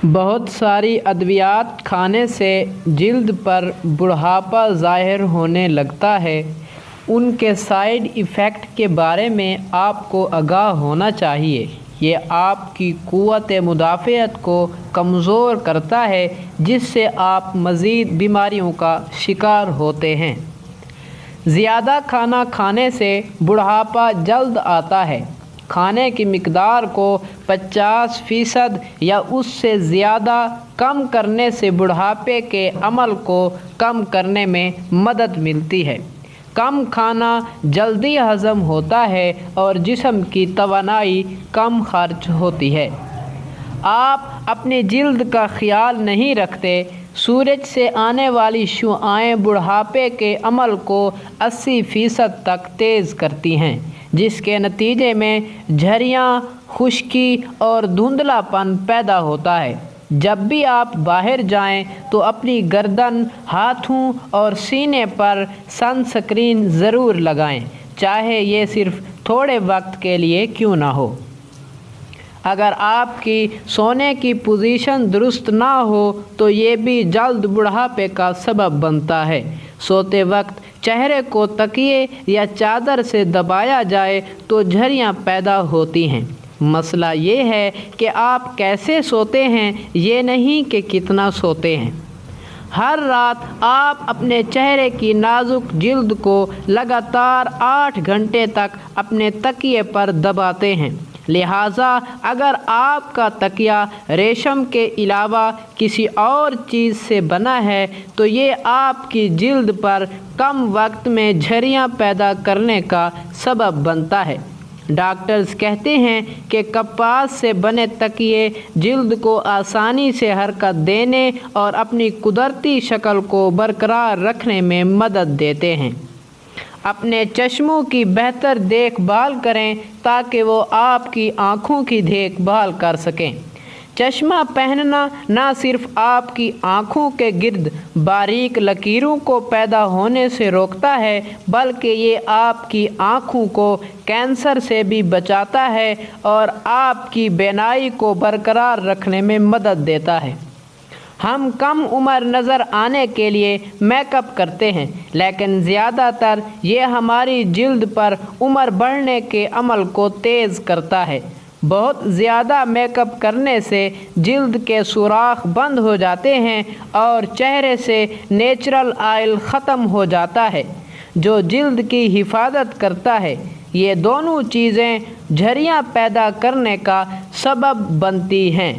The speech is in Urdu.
بہت ساری ادویات کھانے سے جلد پر بڑھاپا ظاہر ہونے لگتا ہے۔ ان کے سائیڈ ایفیکٹ کے بارے میں آپ کو آگاہ ہونا چاہیے۔ یہ آپ کی قوت مدافعت کو کمزور کرتا ہے، جس سے آپ مزید بیماریوں کا شکار ہوتے ہیں۔ زیادہ کھانا کھانے سے بڑھاپا جلد آتا ہے۔ کھانے کی مقدار کو 50% یا اس سے زیادہ کم کرنے سے بڑھاپے کے عمل کو کم کرنے میں مدد ملتی ہے۔ کم کھانا جلدی ہضم ہوتا ہے اور جسم کی توانائی کم خرچ ہوتی ہے۔ آپ اپنی جلد کا خیال نہیں رکھتے۔ سورج سے آنے والی شعاعیں بڑھاپے کے عمل کو 80% تک تیز کرتی ہیں، جس کے نتیجے میں جھریاں، خشکی اور دھندلا پن پیدا ہوتا ہے۔ جب بھی آپ باہر جائیں تو اپنی گردن، ہاتھوں اور سینے پر سن اسکرین ضرور لگائیں، چاہے یہ صرف تھوڑے وقت کے لیے کیوں نہ ہو۔ اگر آپ کی سونے کی پوزیشن درست نہ ہو تو یہ بھی جلد بڑھاپے کا سبب بنتا ہے۔ سوتے وقت چہرے کو تکیے یا چادر سے دبایا جائے تو جھریاں پیدا ہوتی ہیں۔ مسئلہ یہ ہے کہ آپ کیسے سوتے ہیں، یہ نہیں کہ کتنا سوتے ہیں۔ ہر رات آپ اپنے چہرے کی نازک جلد کو لگاتار 8 گھنٹے تک اپنے تکیے پر دباتے ہیں۔ لہٰذا اگر آپ کا تکیہ ریشم کے علاوہ کسی اور چیز سے بنا ہے تو یہ آپ کی جلد پر کم وقت میں جھریاں پیدا کرنے کا سبب بنتا ہے۔ ڈاکٹرز کہتے ہیں کہ کپاس سے بنے تکیے جلد کو آسانی سے حرکت دینے اور اپنی قدرتی شکل کو برقرار رکھنے میں مدد دیتے ہیں۔ اپنے چشموں کی بہتر دیکھ بھال کریں تاکہ وہ آپ کی آنکھوں کی دیکھ بھال کر سکیں۔ چشمہ پہننا نہ صرف آپ کی آنکھوں کے گرد باریک لکیروں کو پیدا ہونے سے روکتا ہے، بلکہ یہ آپ کی آنکھوں کو کینسر سے بھی بچاتا ہے اور آپ کی بینائی کو برقرار رکھنے میں مدد دیتا ہے۔ ہم کم عمر نظر آنے کے لیے میک اپ کرتے ہیں، لیکن زیادہ تر یہ ہماری جلد پر عمر بڑھنے کے عمل کو تیز کرتا ہے۔ بہت زیادہ میک اپ کرنے سے جلد کے سوراخ بند ہو جاتے ہیں اور چہرے سے نیچرل آئل ختم ہو جاتا ہے، جو جلد کی حفاظت کرتا ہے۔ یہ دونوں چیزیں جھریاں پیدا کرنے کا سبب بنتی ہیں۔